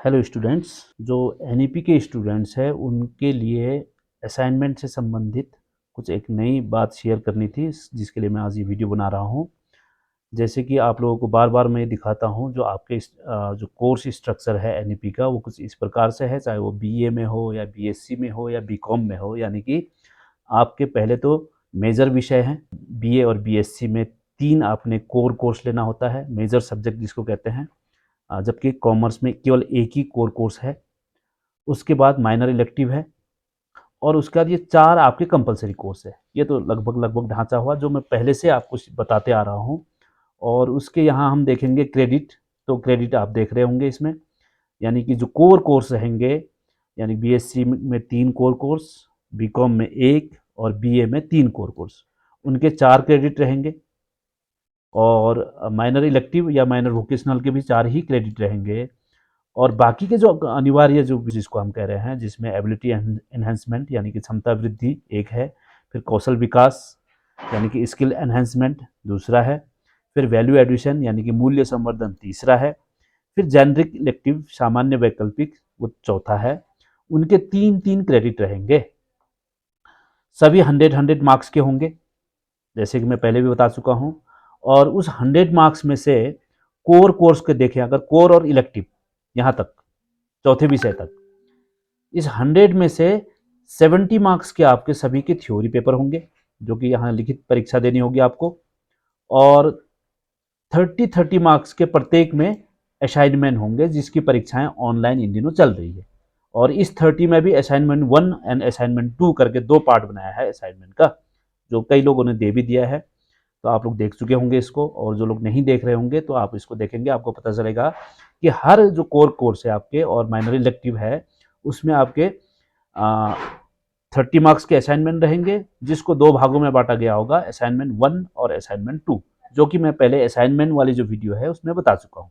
Hello students. जो NEP के students हैं उनके लिए असाइनमेंट से संबंधित कुछ एक नई बात शेयर करनी थी, जिसके लिए मैं आज ये वीडियो बना रहा हूँ। जैसे कि आप लोगों को बार बार मैं दिखाता हूँ, जो आपके जो कोर्स स्ट्रक्चर है एनईपी का, वो कुछ इस प्रकार से है, चाहे वो बीए में हो या बीएससी में हो या बीकॉम में हो। यानी कि आपके पहले तो मेजर विषय हैं, बीए और बीएससी में 3 आपने कोर कोर्स लेना होता है, मेजर सब्जेक्ट जिसको कहते हैं। जबकि कॉमर्स में केवल एक ही कोर कोर्स है। उसके बाद माइनर इलेक्टिव है और उसके बाद ये 4 आपके कंपलसरी कोर्स है। ये तो लगभग लगभग ढांचा हुआ जो मैं पहले से आपको बताते आ रहा हूँ। और उसके यहाँ हम देखेंगे क्रेडिट। तो क्रेडिट आप देख रहे होंगे इसमें, यानी कि जो कोर कोर्स रहेंगे, यानी बीएससी में 3 कोर कोर्स, बीकॉम में 1 और बीए में 3 कोर कोर्स, उनके 4 क्रेडिट रहेंगे। और माइनर इलेक्टिव या माइनर वोकेशनल के भी 4 ही क्रेडिट रहेंगे। और बाकी के जो अनिवार्य जो जिसको हम कह रहे हैं, जिसमें एबिलिटी एनहेंसमेंट यानी कि क्षमता वृद्धि एक है, फिर कौशल विकास यानी कि स्किल एनहेंसमेंट दूसरा है, फिर वैल्यू एडिशन यानी कि मूल्य संवर्धन तीसरा है, फिर जेनरिक इलेक्टिव सामान्य वैकल्पिक वो चौथा है। उनके 3-3 क्रेडिट रहेंगे, सभी 100 मार्क्स के होंगे, जैसे कि मैं पहले भी बता चुका हूँ। और उस 100 मार्क्स में से कोर कोर्स के देखें, अगर कोर और इलेक्टिव यहाँ तक चौथे विषय तक, इस 100 में से 70 मार्क्स के आपके सभी के थ्योरी पेपर होंगे, जो कि यहाँ लिखित परीक्षा देनी होगी आपको। और 30-30 मार्क्स के प्रत्येक में असाइनमेंट होंगे, जिसकी परीक्षाएं ऑनलाइन इन दिनों चल रही है। और इस 30 में भी असाइनमेंट 1 एंड असाइनमेंट 2 करके 2 पार्ट बनाया है असाइनमेंट का, जो कई लोगों ने दे भी दिया है। तो आप लोग देख चुके होंगे इसको, और जो लोग नहीं देख रहे होंगे तो आप इसको देखेंगे, आपको पता चलेगा कि हर जो कोर कोर्स है आपके और माइनर इलेक्टिव है, उसमें आपके 30 मार्क्स के असाइनमेंट रहेंगे, जिसको 2 भागों में बांटा गया होगा, असाइनमेंट 1 और असाइनमेंट 2, जो कि मैं पहले असाइनमेंट वाली जो वीडियो है उसमें बता चुका हूँ।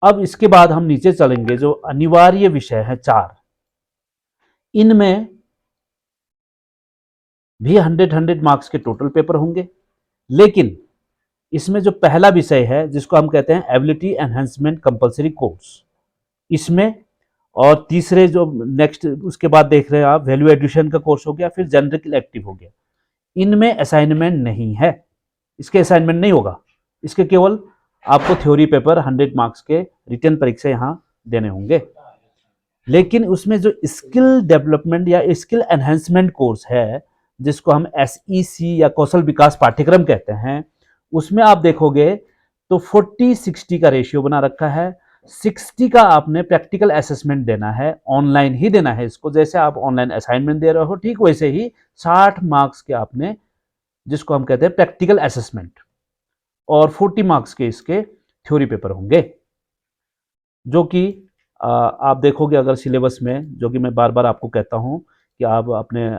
अब इसके बाद हम नीचे चलेंगे, जो अनिवार्य विषय है 4, इनमें भी 100 मार्क्स के टोटल पेपर होंगे। लेकिन इसमें जो पहला विषय है, जिसको हम कहते हैं एबिलिटी एनहेंसमेंट कंपलसरी कोर्स, इसमें, और तीसरे जो नेक्स्ट उसके बाद देख रहे हैं आप, वैल्यू एडिशन का कोर्स हो गया, फिर जेनरिक इलेक्टिव हो गया, इनमें असाइनमेंट नहीं है। इसके असाइनमेंट नहीं होगा, इसके केवल आपको थ्योरी पेपर 100 मार्क्स के रिटन परीक्षा यहाँ देने होंगे। लेकिन उसमें जो स्किल डेवलपमेंट या स्किल एनहेंसमेंट कोर्स है, जिसको हम एसईसी या कौशल विकास पाठ्यक्रम कहते हैं, उसमें आप देखोगे तो 40-60 का रेशियो बना रखा है। 60 का आपने प्रैक्टिकल असेसमेंट देना है, ऑनलाइन ही देना है इसको, जैसे आप ऑनलाइन असाइनमेंट दे रहे हो ठीक वैसे ही 60 मार्क्स के आपने, जिसको हम कहते हैं प्रैक्टिकल असेसमेंट, और 40 मार्क्स के इसके थ्योरी पेपर होंगे। जो कि आप देखोगे अगर सिलेबस में, जो कि मैं बार बार आपको कहता हूँ कि आप अपने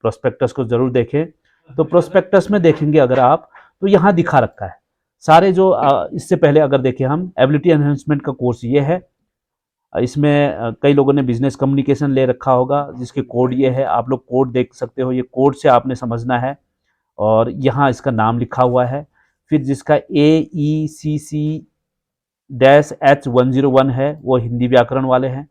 प्रोस्पेक्टस को जरूर देखें। तो प्रोस्पेक्टस में देखेंगे अगर आप, तो यहाँ दिखा रखा है सारे जो इससे पहले अगर देखें हम, एबिलिटी एनहेंसमेंट का कोर्स ये है। इसमें कई लोगों ने बिजनेस कम्युनिकेशन ले रखा होगा, जिसके कोड ये है, आप लोग कोड देख सकते हो, ये कोड से आपने समझना है। और यहाँ इसका नाम लिखा हुआ है। फिर जिसका AECC-H101 है वो हिंदी व्याकरण वाले हैं,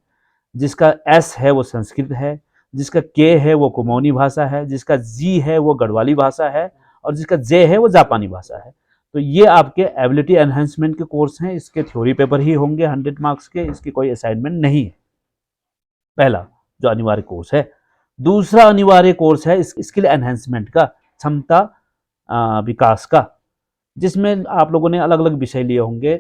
जिसका S है वो संस्कृत है, जिसका K है वो कुमाऊनी भाषा है, जिसका G है वो गढ़वाली भाषा है, और जिसका J है वो जापानी भाषा है। तो ये आपके एबिलिटी एनहेंसमेंट के कोर्स हैं, इसके थ्योरी पेपर ही होंगे 100 मार्क्स के, इसकी कोई असाइनमेंट नहीं है। पहला जो अनिवार्य कोर्स है। दूसरा अनिवार्य कोर्स है स्किल एनहेंसमेंट का, क्षमता विकास का, जिसमें आप लोगों ने अलग अलग विषय लिए होंगे।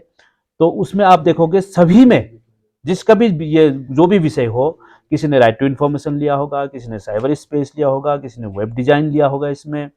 तो उसमें आप देखोगे सभी में, जिसका भी ये जो भी विषय हो, किसी ने राइट टू इन्फॉर्मेशन लिया होगा, किसी ने साइबर स्पेस लिया होगा, किसी ने वेब डिजाइन लिया होगा, इसमें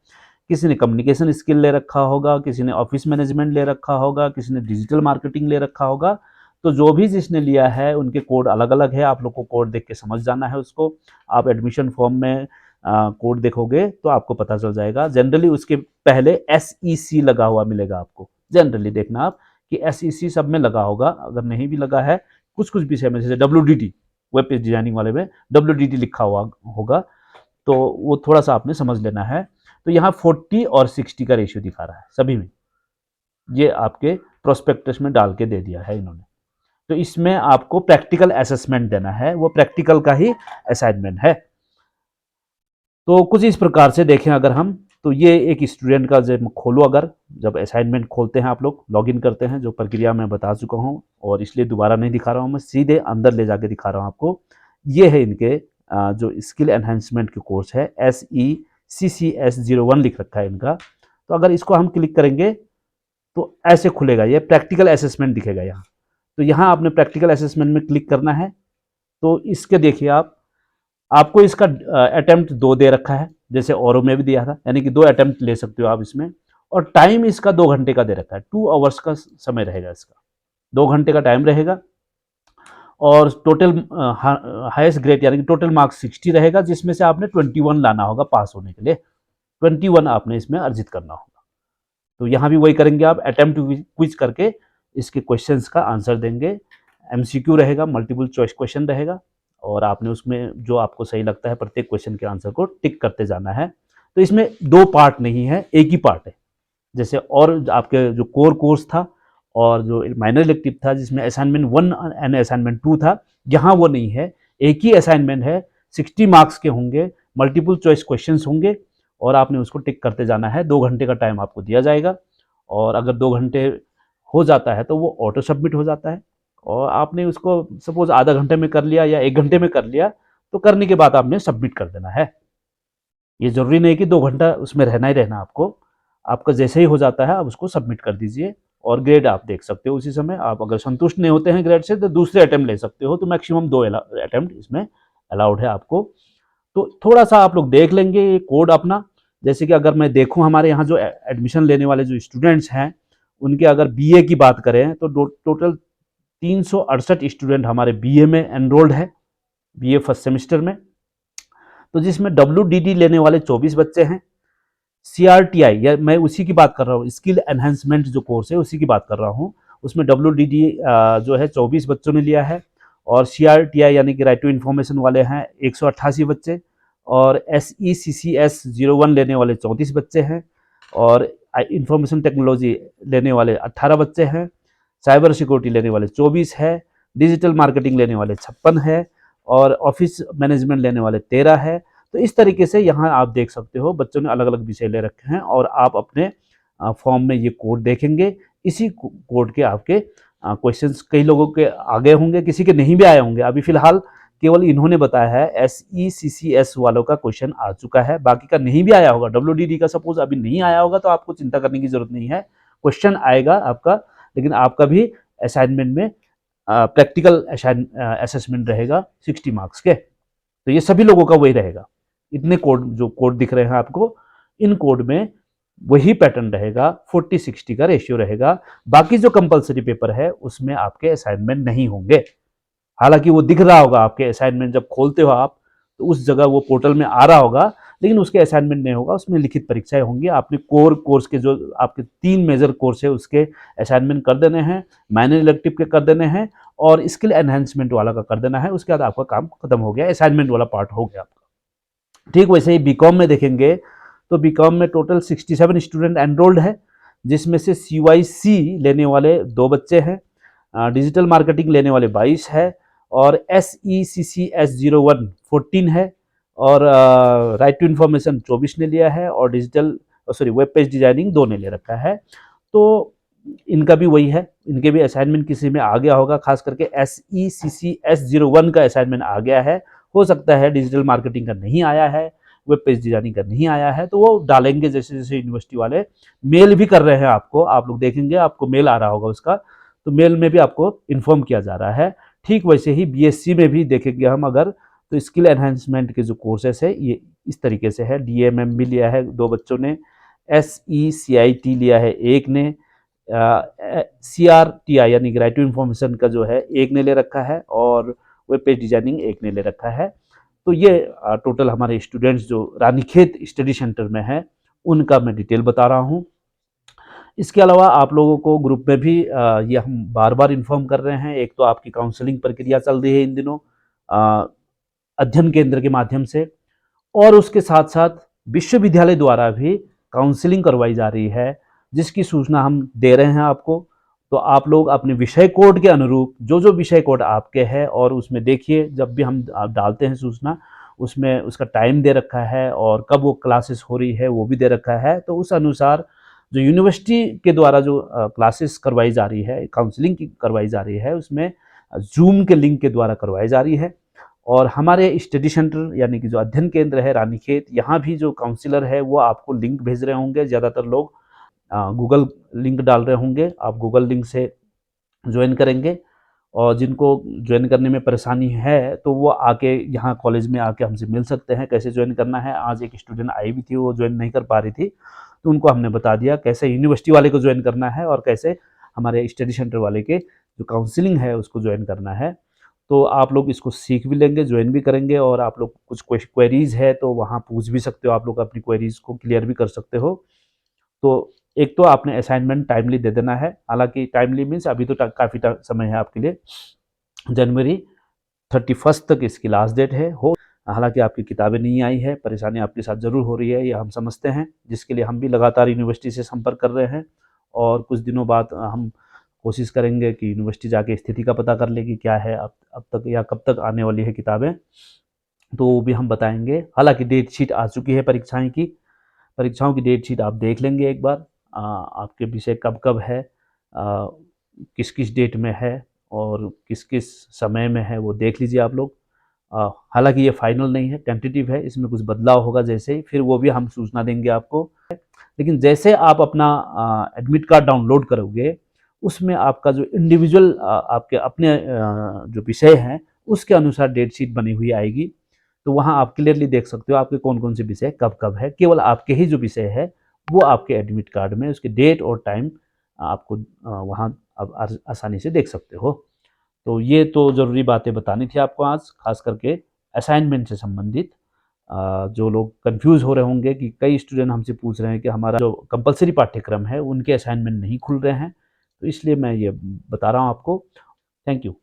किसी ने कम्युनिकेशन स्किल ले रखा होगा, किसी ने ऑफिस मैनेजमेंट ले रखा होगा, किसी ने डिजिटल मार्केटिंग ले रखा होगा। तो जो भी जिसने लिया है उनके कोड अलग अलग है, आप लोग को कोड देख के समझ जाना है उसको। आप एडमिशन फॉर्म में कोड देखोगे तो आपको पता चल जाएगा। जनरली उसके पहले SEC लगा हुआ मिलेगा आपको, जनरली देखना आप कि SEC सब में लगा होगा। अगर नहीं भी लगा है कुछ कुछ विषय में, जैसे WDD वेब पेज डिजाइनिंग वाले में WDD लिखा हुआ होगा, तो वो थोड़ा सा आपने समझ लेना है। तो यहाँ 40 और 60 का रेशियो दिखा रहा है सभी में, ये आपके प्रोस्पेक्टस में डाल के दे दिया है इन्होंने। तो इसमें आपको प्रैक्टिकल असेसमेंट देना है, वो प्रैक्टिकल का ही असाइनमेंट है। तो कुछ इस प्रकार से देखें अगर हम, तो ये एक स्टूडेंट का जब खोलो, अगर जब असाइनमेंट खोलते हैं आप लोग, लॉगिन करते हैं, जो प्रक्रिया मैं बता चुका हूँ और इसलिए दोबारा नहीं दिखा रहा हूँ, मैं सीधे अंदर ले जाके दिखा रहा हूँ आपको। ये है इनके जो स्किल एनहेंसमेंट के कोर्स है, SECCS01 लिख रखा है इनका। तो अगर इसको हम क्लिक करेंगे तो ऐसे खुलेगा, ये प्रैक्टिकल असेसमेंट दिखेगा यहाँ। तो यहाँ आपने प्रैक्टिकल असेसमेंट में क्लिक करना है। तो इसके देखिए आपको इसका अटेम्प्ट 2 दे रखा है, जैसे औरों में भी दिया था, यानी कि 2 अटेम्प्ट ले सकते हो आप इसमें। और टाइम इसका 2 घंटे का दे रखा है, 2 आवर्स का समय रहेगा इसका, 2 घंटे का टाइम रहेगा। और टोटल हाईएस्ट ग्रेड यानी कि टोटल मार्क्स 60 रहेगा, जिसमें से आपने 21 लाना होगा पास होने के लिए, 21 आपने इसमें अर्जित करना होगा। तो यहाँ भी वही करेंगे आप, अटेम्प्ट क्विज करके इसके क्वेश्चंस का आंसर देंगे। MCQ रहेगा, मल्टीपल चॉइस क्वेश्चन रहेगा, और आपने उसमें जो आपको सही लगता है प्रत्येक क्वेश्चन के आंसर को टिक करते जाना है। तो इसमें 2 पार्ट नहीं है, एक ही पार्ट है। जैसे और आपके जो कोर कोर्स था और जो माइनर इलेक्टिव था, जिसमें असाइनमेंट 1 एंड असाइनमेंट 2 था, यहाँ वो नहीं है, एक ही असाइनमेंट है, 60 मार्क्स के होंगे, मल्टीपल चॉइस क्वेश्चन होंगे, और आपने उसको टिक करते जाना है। 2 घंटे का टाइम आपको दिया जाएगा, और अगर 2 घंटे हो जाता है तो वो ऑटो सबमिट हो जाता है। और आपने उसको सपोज आधा घंटे में कर लिया या 1 घंटे में कर लिया, तो करने के बाद आपने सबमिट कर देना है। ये ज़रूरी नहीं कि 2 घंटा उसमें रहना ही रहना आपको, आपका जैसे ही हो जाता है आप उसको सबमिट कर दीजिए, और ग्रेड आप देख सकते हो उसी समय। आप अगर संतुष्ट नहीं होते हैं ग्रेड से तो दूसरे अटेम्प्ट ले सकते हो, तो मैक्सिमम 2 अटेम्प्ट इसमें अलाउड है आपको। तो थोड़ा सा आप लोग देख लेंगे ये कोड अपना। जैसे कि अगर मैं देखूं हमारे यहाँ जो एडमिशन लेने वाले जो स्टूडेंट्स हैं, उनके अगर BA की बात करें तो टोटल 368 स्टूडेंट हमारे BA में एनरोल्ड है, BA फर्स्ट सेमेस्टर में। तो जिसमें WDD लेने वाले 24 बच्चे हैं, CRTI या मैं उसी की बात कर रहा हूँ, स्किल एनहेंसमेंट जो कोर्स है उसी की बात कर रहा हूँ, उसमें WDD जो है 24 बच्चों ने लिया है, और CRTI यानी कि राइट टू इन्फॉर्मेशन वाले हैं 188 बच्चे, और SECCS01 लेने वाले 34 बच्चे हैं, और इंफॉर्मेशन टेक्नोलॉजी लेने वाले 18 बच्चे हैं, साइबर सिक्योरिटी लेने वाले 24 है, डिजिटल मार्केटिंग लेने वाले 56 है, और ऑफिस मैनेजमेंट लेने वाले 13 है। तो इस तरीके से यहाँ आप देख सकते हो बच्चों ने अलग अलग विषय ले रखे हैं, और आप अपने फॉर्म में ये कोड देखेंगे, इसी कोड के आपके क्वेश्चंस कई लोगों के आगे होंगे, किसी के नहीं भी आए होंगे। अभी फिलहाल केवल इन्होंने बताया है SECCS वालों का क्वेश्चन आ चुका है, बाकी का नहीं भी आया होगा। WDD का सपोज अभी नहीं आया होगा तो आपको चिंता करने की जरूरत नहीं है, क्वेश्चन आएगा आपका, लेकिन आपका भी असाइनमेंट में प्रैक्टिकल असेसमेंट रहेगा 60 मार्क्स के। तो ये सभी लोगों का वही रहेगा। इतने कोड जो कोड दिख रहे हैं आपको, इन कोड में वही पैटर्न रहेगा, 40-60 का रेशियो रहेगा। बाकी जो कंपलसरी पेपर है उसमें आपके असाइनमेंट नहीं होंगे। हालांकि वो दिख रहा होगा आपके असाइनमेंट, जब खोलते हो आप तो उस जगह वो पोर्टल में आ रहा होगा, लेकिन उसके असाइनमेंट नहीं होगा, उसमें लिखित परीक्षाएं होंगी। आपने कोर कोर्स के जो आपके 3 मेजर कोर्स है उसके असाइनमेंट कर देने हैं, माइनर इलेक्टिव के कर देने हैं, और स्किल एनहेंसमेंट वाला का कर देना है। उसके बाद आपका काम खत्म हो गया, असाइनमेंट वाला पार्ट हो गया आपका। ठीक वैसे ही बीकॉम में देखेंगे तो बीकॉम में टोटल 67 स्टूडेंट एनरोल्ड है, जिसमें से CYC लेने वाले 2 बच्चे हैं, डिजिटल मार्केटिंग लेने वाले 22 है, और SECCS01 14 है, और राइट टू इन्फॉर्मेशन 24 ने लिया है, और वेब पेज डिजाइनिंग 2 ने ले रखा है। तो इनका भी वही है, इनके भी असाइनमेंट किसी में आ गया होगा, खास करके SECCS01 का असाइनमेंट आ गया है। हो सकता है डिजिटल मार्केटिंग का नहीं आया है, वेब पेज डिजाइनिंग का नहीं आया है, तो वो डालेंगे जैसे जैसे यूनिवर्सिटी वाले मेल भी कर रहे हैं आपको, आप लोग देखेंगे आपको मेल आ रहा होगा उसका, तो मेल में भी आपको इन्फॉर्म किया जा रहा है। ठीक वैसे ही BSc में भी देखेंगे हम अगर, तो स्किल एनहेंसमेंट के जो कोर्सेस है ये इस तरीके से है। DMM भी लिया है 2 बच्चों ने, SECIT लिया है 1 ने, CRTI यानी राइट टू इन्फॉर्मेशन का जो है 1 ने ले रखा है, और वेब पेज डिजाइनिंग 1 ने ले रखा है। तो ये टोटल हमारे स्टूडेंट्स जो रानीखेत स्टडी सेंटर में है उनका मैं डिटेल बता रहा हूँ। इसके अलावा आप लोगों को ग्रुप में भी ये हम बार बार इन्फॉर्म कर रहे हैं, एक तो आपकी काउंसलिंग प्रक्रिया चल रही है इन दिनों अध्ययन केंद्र के माध्यम से, और उसके साथ साथ विश्वविद्यालय द्वारा भी काउंसलिंग करवाई जा रही है, जिसकी सूचना हम दे रहे हैं आपको। तो आप लोग अपने विषय कोड के अनुरूप जो जो विषय कोड आपके हैं, और उसमें देखिए जब भी हम आप डालते हैं सूचना, उसमें उसका टाइम दे रखा है और कब वो क्लासेस हो रही है वो भी दे रखा है। तो उस अनुसार जो यूनिवर्सिटी के द्वारा जो क्लासेस करवाई जा रही है, काउंसलिंग की करवाई जा रही है, उसमें जूम के लिंक के द्वारा करवाई जा रही है। और हमारे स्टडी सेंटर यानी कि जो अध्ययन केंद्र है रानीखेत, यहाँ भी जो काउंसलर है वो आपको लिंक भेज रहे होंगे। ज़्यादातर लोग गूगल लिंक डाल रहे होंगे, आप गूगल लिंक से ज्वाइन करेंगे। और जिनको ज्वाइन करने में परेशानी है तो वो आके यहाँ कॉलेज में आके हमसे मिल सकते हैं, कैसे ज्वाइन करना है। आज एक स्टूडेंट आई भी थी, वो ज्वाइन नहीं कर पा रही थी, तो उनको हमने बता दिया कैसे यूनिवर्सिटी वाले को ज्वाइन करना है और कैसे हमारे स्टडी सेंटर वाले के जो काउंसलिंग है उसको ज्वाइन करना है। तो आप लोग इसको सीख भी लेंगे, ज्वाइन भी करेंगे, और आप लोग कुछ क्वेरीज है तो वहाँ पूछ भी सकते हो, आप लोग अपनी क्वेरीज को क्लियर भी कर सकते हो। तो एक तो आपने असाइनमेंट टाइमली दे देना है, हालांकि टाइमली मीन्स अभी तो काफ़ी समय है आपके लिए, जनवरी 31 तक इसकी लास्ट डेट है। हो हालांकि आपकी किताबें नहीं आई है, परेशानी आपके साथ ज़रूर हो रही है, ये हम समझते हैं, जिसके लिए हम भी लगातार यूनिवर्सिटी से संपर्क कर रहे हैं। और कुछ दिनों बाद हम कोशिश करेंगे कि यूनिवर्सिटी जाके स्थिति का पता कर ले कि क्या है अब तक या कब तक आने वाली है किताबें, तो वो भी हम बताएंगे। हालांकि डेट शीट आ चुकी है परीक्षाओं की डेट शीट आप देख लेंगे एक बार, आपके विषय कब कब है, किस किस डेट में है और किस किस समय में है, वो देख लीजिए आप लोग। हालांकि ये फाइनल नहीं है, टेंटेटिव है, इसमें कुछ बदलाव होगा जैसे ही, फिर वो भी हम सूचना देंगे आपको। लेकिन जैसे आप अपना एडमिट कार्ड डाउनलोड करोगे, उसमें आपका जो इंडिविजुअल आपके अपने जो विषय हैं उसके अनुसार डेट शीट बनी हुई आएगी। तो वहाँ आप क्लियरली देख सकते हो आपके कौन कौन से विषय कब कब है, केवल आपके ही जो विषय है वो आपके एडमिट कार्ड में उसके डेट और टाइम आपको वहाँ आप आसानी से देख सकते हो। तो ये तो ज़रूरी बातें बतानी थी आपको आज, खास करके असाइनमेंट से संबंधित। जो लोग कंफ्यूज हो रहे होंगे कि कई स्टूडेंट हमसे पूछ रहे हैं कि हमारा जो कंपलसरी पाठ्यक्रम है उनके असाइनमेंट नहीं खुल रहे हैं, तो इसलिए मैं ये बता रहा हूँ आपको। Thank you.